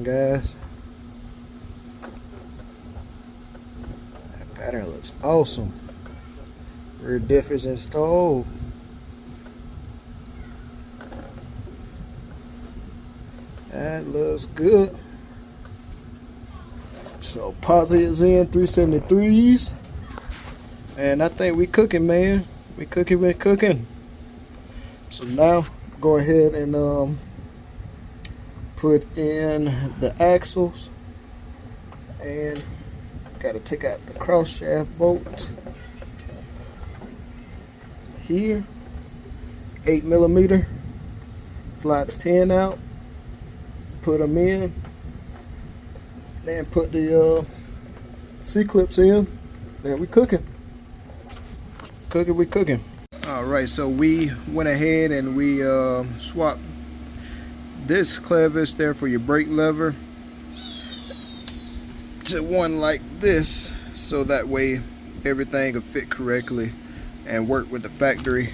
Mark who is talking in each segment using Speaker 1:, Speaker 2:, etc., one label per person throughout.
Speaker 1: guys. That pattern looks awesome. Rear diff is installed. That looks good. So posi is in 373s. And I think we cooking, man. We cooking. So now go ahead and put in the axles, and got to take out the cross shaft bolt here, 8mm. Slide the pin out, put them in, then put the C-clips in. Then we cooking. We cooking. All right, so we went ahead and we swapped this clevis there for your brake lever to one like this, so that way everything will fit correctly and work with the factory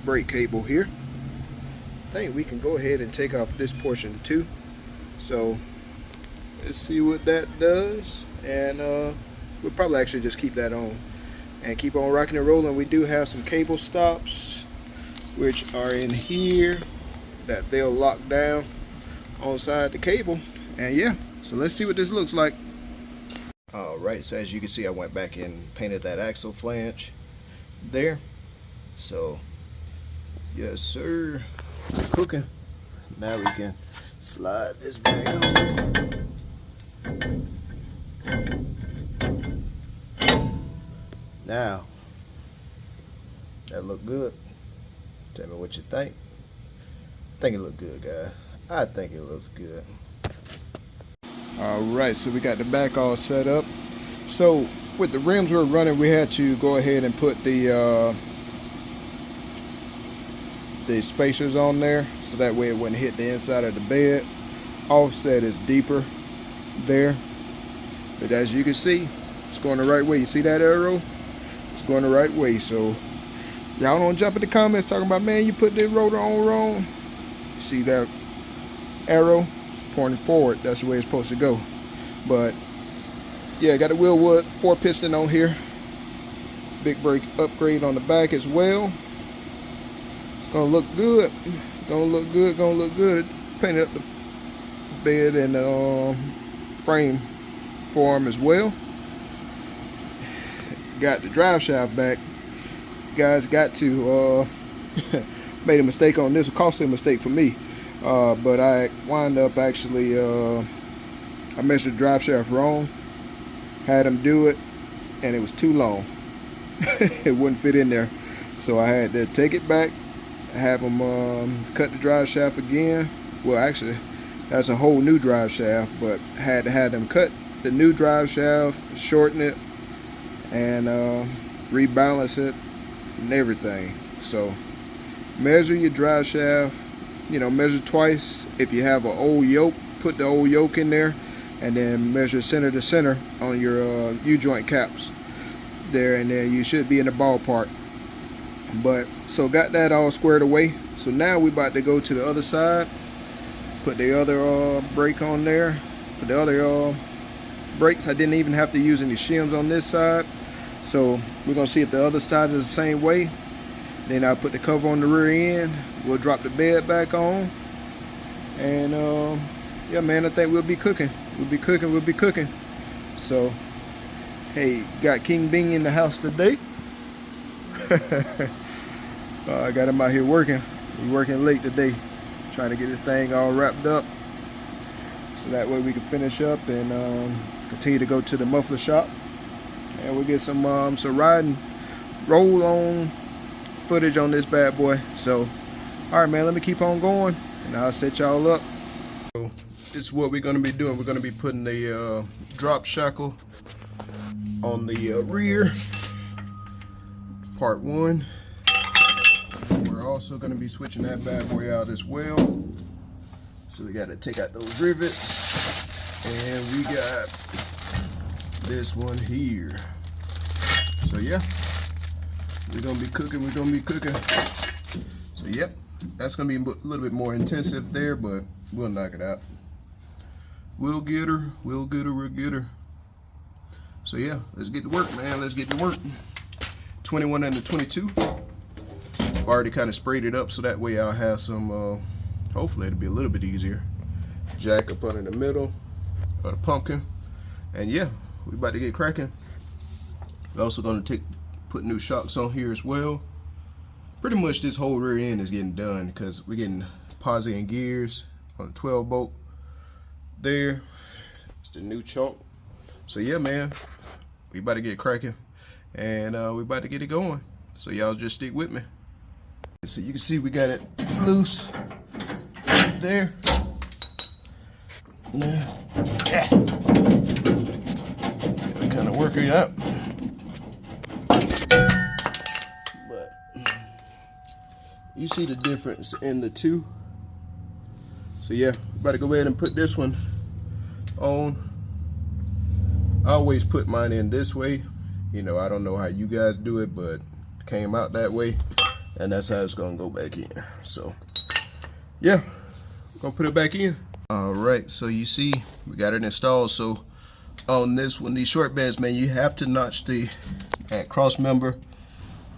Speaker 1: brake cable here. I think we can go ahead and take off this portion too. So let's see what that does, and we'll probably actually just keep that on and keep on rocking and rolling. We do have some cable stops which are in here that they'll lock down on side the cable, and yeah, so let's see what this looks like. All right, so as you can see, I went back and painted that axle flange there. So yes sir, cooking. Now we can slide this back on. Now, that look good. Tell me what you think. I think it look good, guys. I think it looks good. Alright, so we got the back all set up. So with the rims we're running, we had to go ahead and put the spacers on there, so that way it wouldn't hit the inside of the bed. Offset is deeper there, but as you can see, it's going the right way. You see that arrow? It's going the right way. So y'all don't jump in the comments talking about, man, you put the rotor on wrong. You see that arrow? It's pointing forward. That's the way it's supposed to go. But yeah, got a Wilwood 4-piston on here. Big brake upgrade on the back as well. It's gonna look good. Gonna look good. Painted up the bed and frame form as well. Got the drive shaft back. Guys, got to made a mistake on this, a costly mistake for me, but I wound up actually I measured the drive shaft wrong, had them do it, and it was too long. It wouldn't fit in there, so I had to take it back, have them cut the drive shaft again. Well, actually that's a whole new drive shaft, but had to have them cut the new drive shaft, shorten it, and rebalance it and everything. So measure your drive shaft, you know, measure twice. If you have an old yoke, put the old yoke in there, and then measure center to center on your U-joint caps there, and then you should be in the ballpark. But so got that all squared away. So now we about to go to the other side, put the other brake on there. For the other brakes, I didn't even have to use any shims on this side. So we're gonna see if the other side is the same way. Then I'll put the cover on the rear end. We'll drop the bed back on, and yeah, man, I think we'll be cooking. We'll be cooking. So hey, got King Bing in the house today. I got him out here working. We're working late today, trying to get this thing all wrapped up, so that way we can finish up and continue to go to the muffler shop, and we'll get some riding, roll on footage on this bad boy. So all right, man, let me keep on going and I'll set y'all up. So this is what we're going to be doing. We're going to be putting the drop shackle on the rear, part one. We're also going to be switching that bad boy out as well. So we got to take out those rivets, and we got this one here. So yeah, we're gonna be cooking. So yep, That's gonna be a little bit more intensive there, but we'll knock it out. We'll get her, we'll get her, we'll get her. So yeah, let's get to work, man. Let's get to work. 21 and the 22. I've already kind of sprayed it up so that way I'll have some, hopefully it'll be a little bit easier. Jack up under the middle of the pumpkin. And yeah, we about to get cracking. We're also gonna put new shocks on here as well. Pretty much this whole rear end is getting done because we're getting posi and gears on the 12 bolt there. It's the new chunk. So yeah, man, we about to get cracking and we about to get it going. So y'all just stick with me. So you can see we got it loose there. Now, yeah. Gotta kind of work it out. But you see the difference in the two. So yeah, about to go ahead and put this one on. I always put mine in this way. You know, I don't know how you guys do it, but it came out that way, and that's how it's gonna go back in. So yeah, gonna put it back in. All right, so you see we got it installed. So on this one, these short beds, man, you have to notch that cross member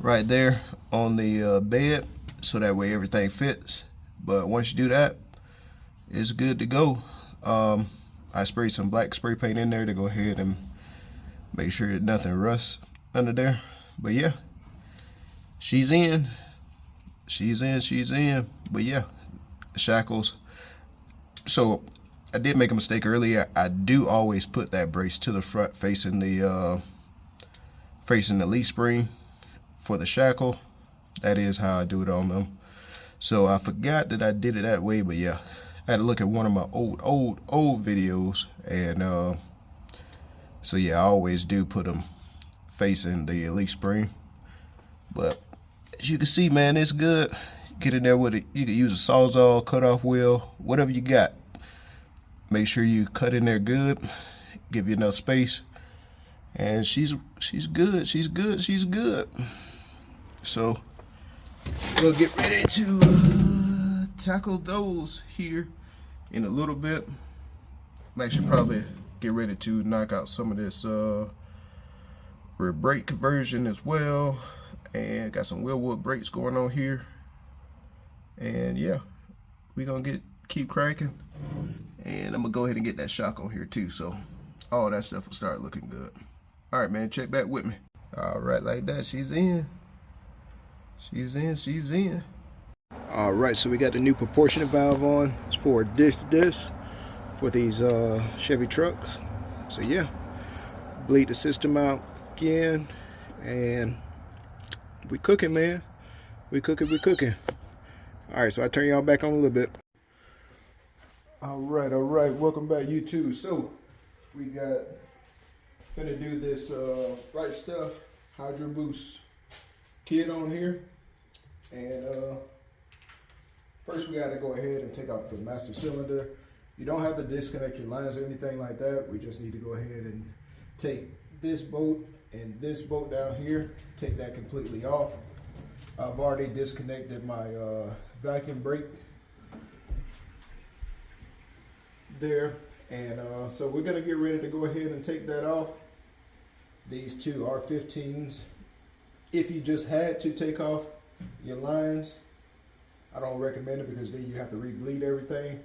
Speaker 1: right there on the bed, so that way everything fits. But once you do that, it's good to go. I sprayed some black spray paint in there to go ahead and make sure that nothing rusts under there. But yeah, she's in. She's in. But yeah, shackles. So I did make a mistake earlier. I do always put that brace to the front facing the leaf spring for the shackle. That is how I do it on them. So I forgot that I did it that way, but yeah, I had to look at one of my old videos, and so yeah, I always do put them facing the leaf spring. But as you can see, man, it's good. Get in there with it. You can use a sawzall, cut off wheel, whatever you got. Make sure you cut in there good, give you enough space, and she's good. She's good. So we'll get ready to tackle those here in a little bit. I'm actually probably get ready to knock out some of this rear brake conversion as well, and got some wilwood brakes going on here. And yeah, we're gonna keep cracking, and I'm gonna go ahead and get that shock on here too, so all that stuff will start looking good. All right, man, check back with me. All right, like that, she's in. All right, so we got the new proportionate valve on. It's for disc for these Chevy trucks. So yeah, bleed the system out again, and we cooking, man. We cooking. All right, so I turn y'all back on a little bit. All right, welcome back, YouTube. So we gonna do this Right Stuff Hydro Boost kit on here, and first we got to go ahead and take off the master cylinder. You don't have to disconnect your lines or anything like that. We just need to go ahead and take this bolt and this bolt down here, take that completely off. I've already disconnected my vacuum brake there, and so we're gonna get ready to go ahead and take that off. These two R15s. If you just had to take off your lines, I don't recommend it because then you have to re-bleed everything.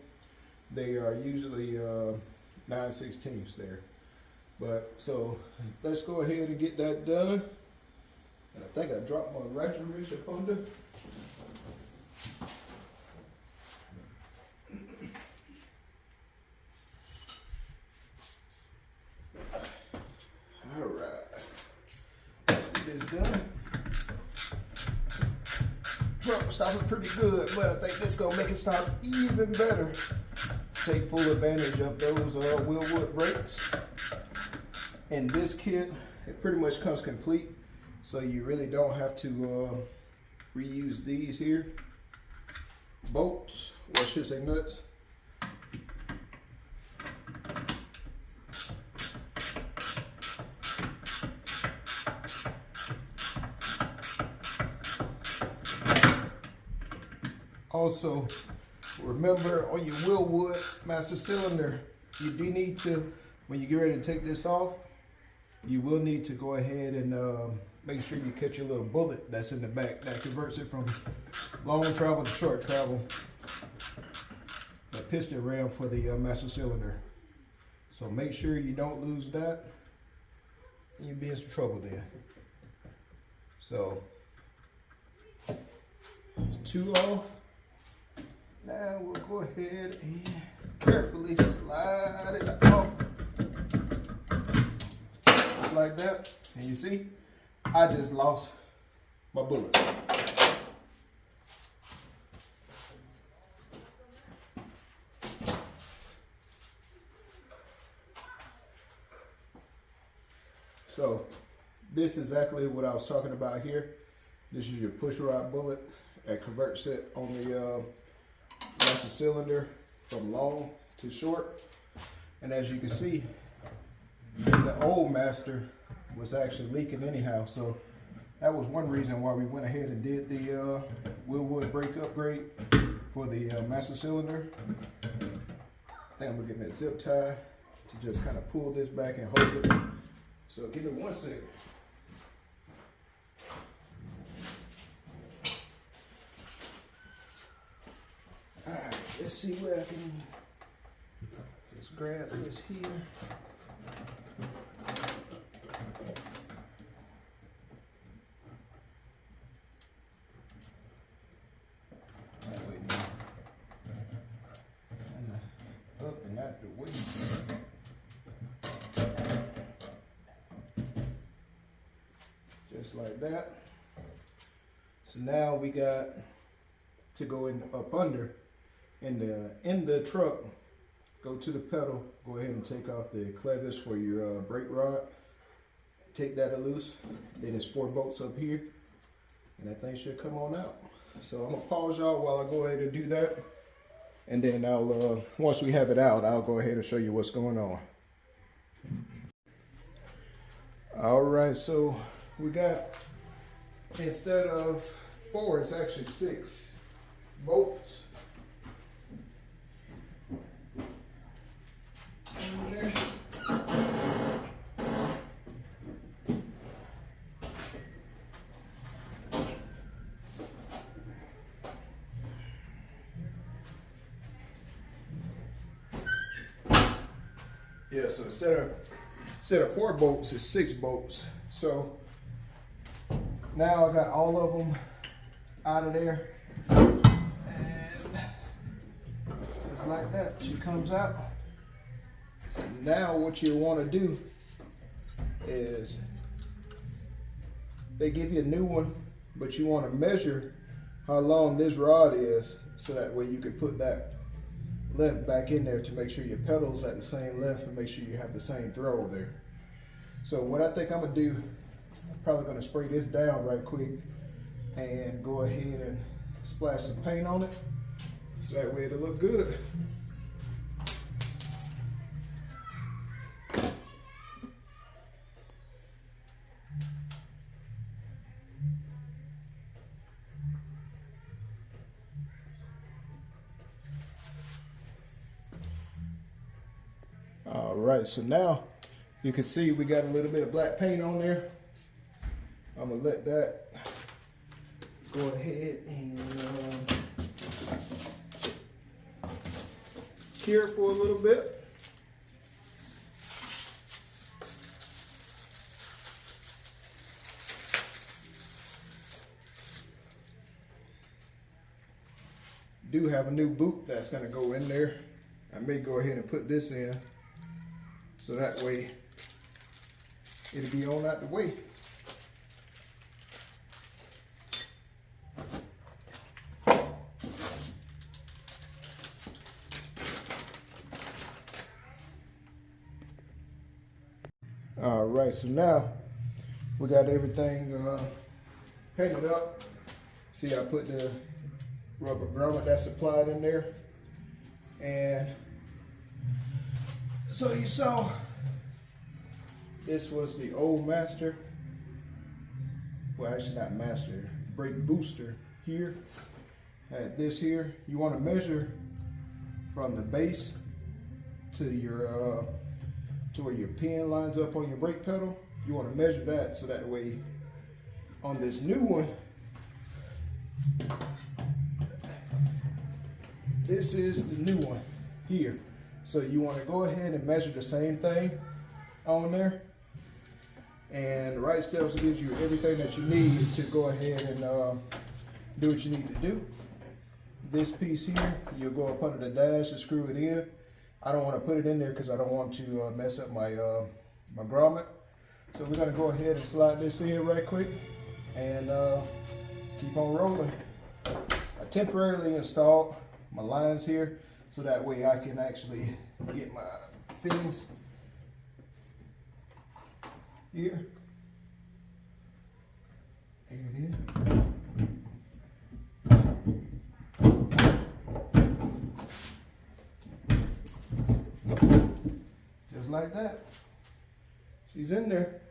Speaker 1: They are usually 9/16 there. But so let's go ahead and get that done. And I think I dropped my ratchet wrench up under. All right, let's get this done. Truck was stopping pretty good, but I think this is gonna make it stop even better. Take full advantage of those wilwood brakes. And this kit, it pretty much comes complete, so you really don't have to reuse these here bolts, or I should say nuts. Also, remember on your wilwood master cylinder, you do need to, when you get ready to take this off, you will need to go ahead and make sure you catch your little bullet that's in the back that converts it from long travel to short travel. That piston ram for the master cylinder. So make sure you don't lose that, and you'll be in some trouble then. So, it's 2 off. Now we'll go ahead and carefully slide it off. Just like that. And you see, I just lost my bullet. So this is exactly what I was talking about here. This is your push rod bullet that converts it on the master cylinder from long to short. And as you can see, the old master was actually leaking anyhow. So that was one reason why we went ahead and did the wilwood brake upgrade for the master cylinder. I think I'm gonna get that zip tie to just kind of pull this back and hold it. So give me 1 second. All right, let's see where I can just grab this here. That way, kind of up and out the way. Just like that. So now we got to go in up under in the truck. Go to the pedal. Go ahead and take off the clevis for your brake rod. Take that loose. Then it's 4 bolts up here, and that thing should come on out. So I'm gonna pause y'all while I go ahead and do that, and then I'll once we have it out, I'll go ahead and show you what's going on. All right, so we got, instead of 4, it's actually 6 bolts. In there. Yeah, so instead of 4 bolts, it's 6 bolts. So now I got all of them out of there, and just like that, she comes out. So now what you want to do is, they give you a new one, but you want to measure how long this rod is, so that way you can put that length back in there to make sure your pedal's at the same length and make sure you have the same throw there. So what I think I'm gonna do, I'm probably gonna spray this down right quick and go ahead and splash some paint on it, so that way it'll look good. All right, so now you can see we got a little bit of black paint on there. I'm gonna let that go ahead and cure for a little bit. Do have a new boot that's gonna go in there. I may go ahead and put this in, so that way it'll be on out the way. All right, so now we got everything painted up. See, I put the rubber grommet that's supplied in there. And so you saw, this was the old master, well actually not master, brake booster here. at this here, you want to measure from the base to your to where your pin lines up on your brake pedal. You want to measure that so that way on this new one, this is the new one here. So you want to go ahead and measure the same thing on there. And the right steps gives you everything that you need to go ahead and do what you need to do. This piece here, you'll go up under the dash and screw it in. I don't want to put it in there because I don't want to mess up my my grommet. So we're going to go ahead and slide this in right quick and keep on rolling. I temporarily installed my lines here so that way I can actually get my fittings here. There it is. Just like that. She's in there.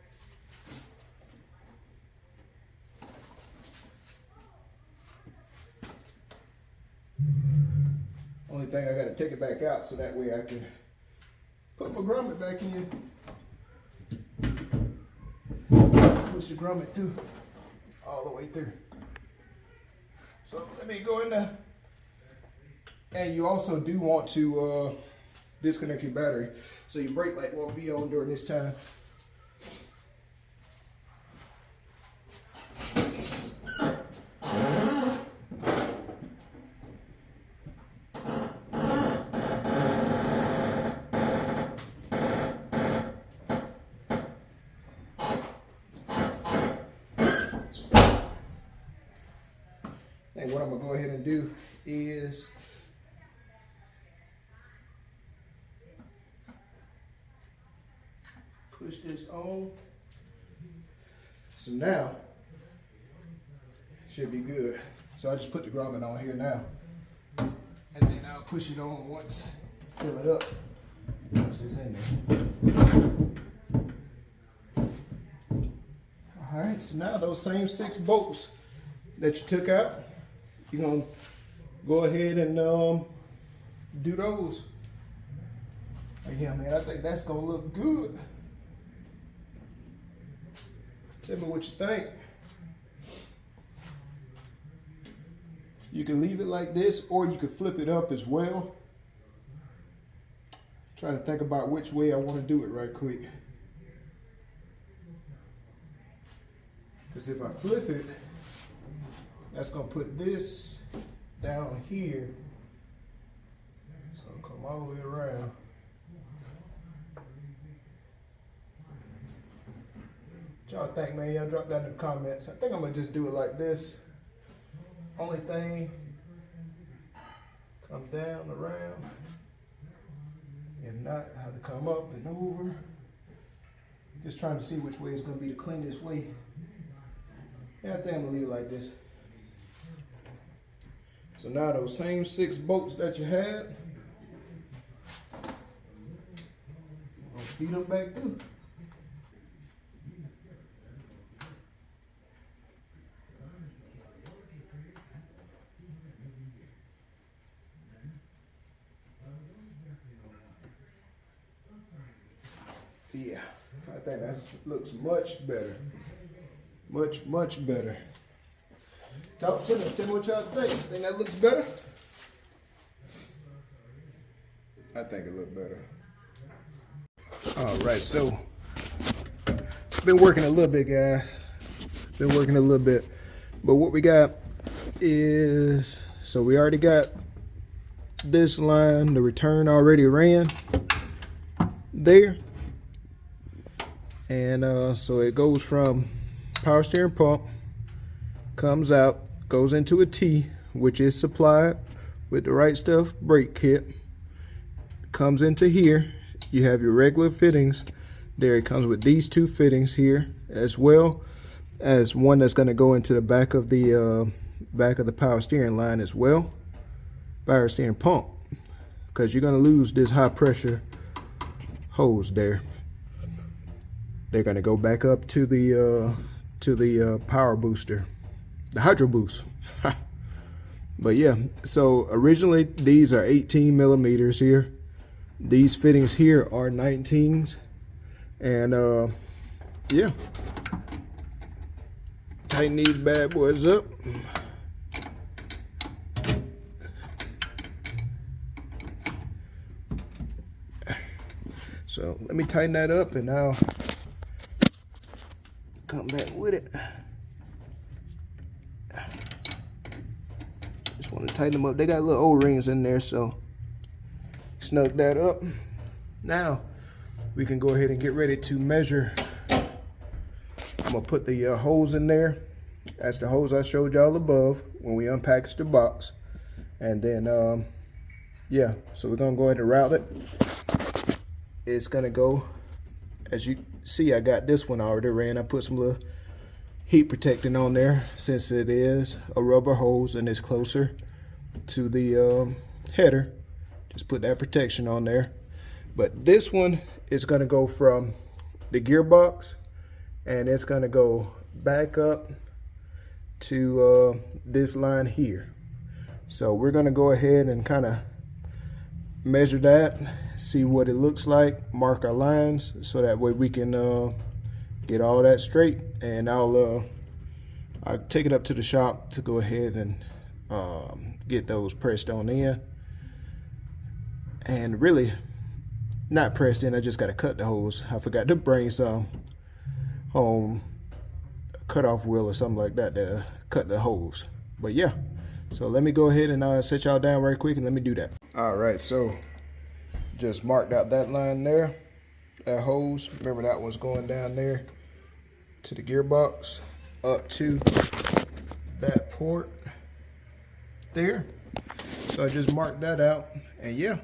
Speaker 1: Only thing, I gotta take it back out so that way I can put my grommet back in. Push the grommet through, all the way through. So let me go in there. And you also do want to disconnect your battery so your brake light won't be on during this time. And what I'm gonna go ahead and do is push this on. So now should be good. So I just put the grommet on here now, and then I'll push it on once, seal it up once it's in there. All right, so now those same 6 bolts that you took out, you're gonna go ahead and do those. Yeah, man, I think that's gonna look good. Tell me what you think. You can leave it like this, or you could flip it up as well. Trying to think about which way I want to do it right quick. Because if I flip it, that's gonna put this down here. It's gonna come all the way around. What y'all think, man? Y'all drop down in the comments. I think I'm gonna just do it like this. Only thing, come down around. If not, I have to come up and over. Just trying to see which way is gonna be the cleanest way. Yeah, I think I'm gonna leave it like this. So now those same 6 bolts that you had, I'll feed them back through. Yeah, I think that looks much better. Much better. Talk to me, tell me what y'all think. Think that looks better? I think it looks better. All right, so been working a little bit, guys. Been working a little bit. But what we got is, so we already got this line, the return already ran there. And so it goes from power steering pump, comes out, goes into a T, which is supplied with the right stuff brake kit, comes into here. You have your regular fittings there. It comes with these 2 fittings here, as well as one that's going to go into the back of the power steering line as well, power steering pump, because you're going to lose this high pressure hose there. They're going to go back up to the power booster, the hydro boost. But yeah, so originally these are 18 millimeters here. These fittings here are 19s. And yeah, tighten these bad boys up. So let me tighten that up and I'll come back with it. Just want to tighten them up. They got little O-rings in there, so snug that up. Now we can go ahead and get ready to measure. I'm gonna put the holes in there. That's the holes I showed y'all above when we unpackaged the box. And then yeah, so we're gonna go ahead and route it. It's gonna go, as you see, I got this one already ran. I put some little heat protecting on there since it is a rubber hose and it's closer to the header. Just put that protection on there. But this one is gonna go from the gearbox and it's gonna go back up to this line here. So we're gonna go ahead and kind of measure that, see what it looks like, mark our lines so that way we can get all that straight. And I'll take it up to the shop to go ahead and get those pressed on in. And really not pressed in, I just got to cut the hose. I forgot to bring some home, cutoff wheel or something like that to cut the hose. But yeah, so let me go ahead and set y'all down right quick and let me do that. All right, so just marked out that line there, that hose. Remember that one's going down there to the gearbox up to that port there. So I just marked that out, and yeah,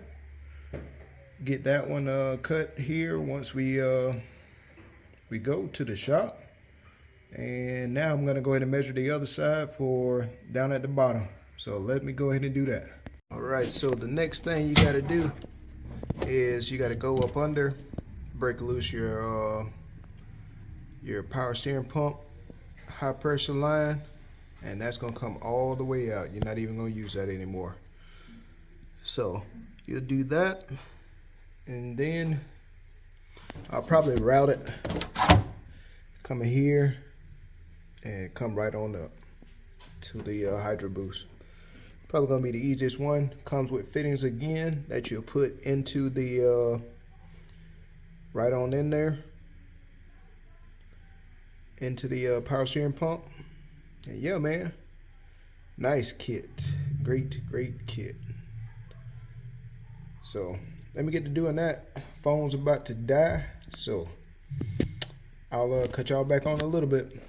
Speaker 1: get that one cut here once we go to the shop. And now I'm gonna go ahead and measure the other side for down at the bottom. So let me go ahead and do that. All right, so the next thing you gotta do is you gotta go up under, break loose your power steering pump high pressure line, and that's gonna come all the way out. You're not even gonna use that anymore. So you'll do that, and then I'll probably route it, come in here and come right on up to the Hydro Boost. Probably gonna be the easiest one. Comes with fittings again that you'll put into the right on in there into the power steering pump. And yeah, man, nice kit, great kit. So let me get to doing that. Phone's about to die, so I'll cut y'all back on a little bit.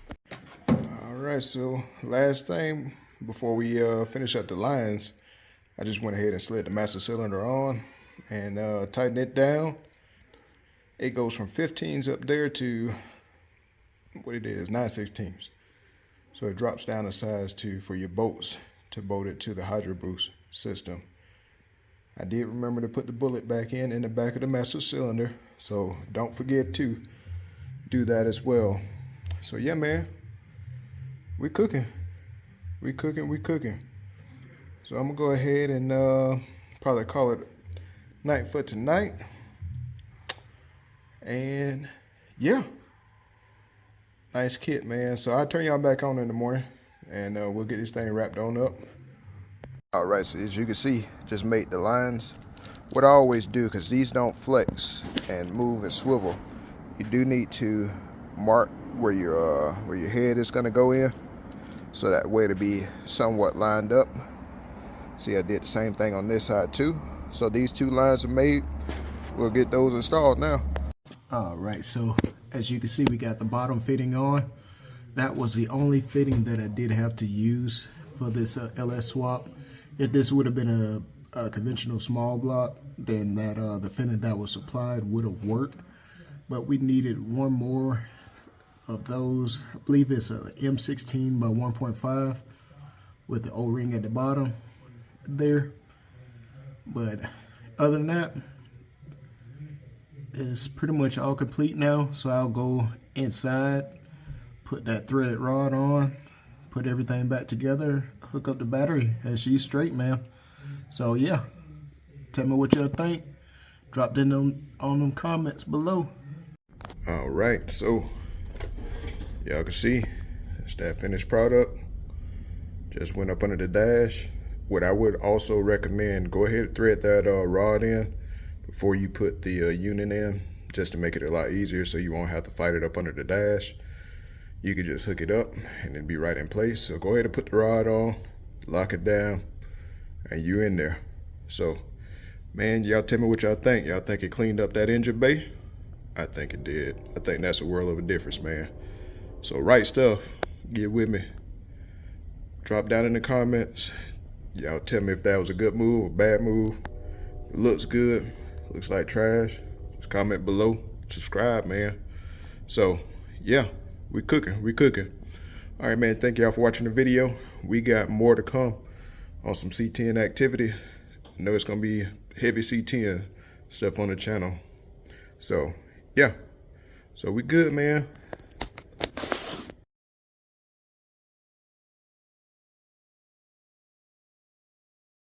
Speaker 1: All right, so last thing before we finish up the lines, I just went ahead and slid the master cylinder on and tighten it down. It goes from 15s up there to what it is, 9/16. So it drops down a size for your bolts to bolt it to the Hydro Boost system. I did remember to put the bullet back in the back of the master cylinder, so don't forget to do that as well. So yeah, man, we cooking. We cooking. So I'm gonna go ahead and probably call it night for tonight. And yeah, nice kit, man. So I'll turn y'all back on in the morning and we'll get this thing wrapped on up. All right, so as you can see, just made the lines. What I always do, because these don't flex and move and swivel, you do need to mark where your head is gonna go in, so that way to be somewhat lined up. See, I did the same thing on this side too. So these two lines are made. We'll get those installed now. All right, so as you can see, we got the bottom fitting on. That was the only fitting that I did have to use for this LS swap. If this would have been a conventional small block, then that the fitting that was supplied would have worked. But we needed one more of those. I believe it's a M16 by 1.5 with the O-ring at the bottom there. But other than that, it's pretty much all complete now. So I'll go inside, put that threaded rod on, put everything back together, hook up the battery, and she's straight, man. So yeah, tell me what y'all think. Drop it in on them comments below. All right, so y'all can see it's that finished product. Just went up under the dash. What I would also recommend, go ahead and thread that rod in before you put the unit in, just to make it a lot easier so you won't have to fight it up under the dash. You can just hook it up and it'll be right in place. So go ahead and put the rod on, lock it down, and you in there. So, man, y'all tell me what y'all think. Y'all think it cleaned up that engine bay? I think it did. I think that's a world of a difference, man. So right stuff, get with me. Drop down in the comments. Y'all tell me if that was a good move or bad move. If it looks good, looks like trash, just comment below. Subscribe, man. So, yeah, we cooking. All right, man, thank y'all for watching the video. We got more to come on some C10 activity. I know it's gonna be heavy C10 stuff on the channel. So, yeah. So we good, man.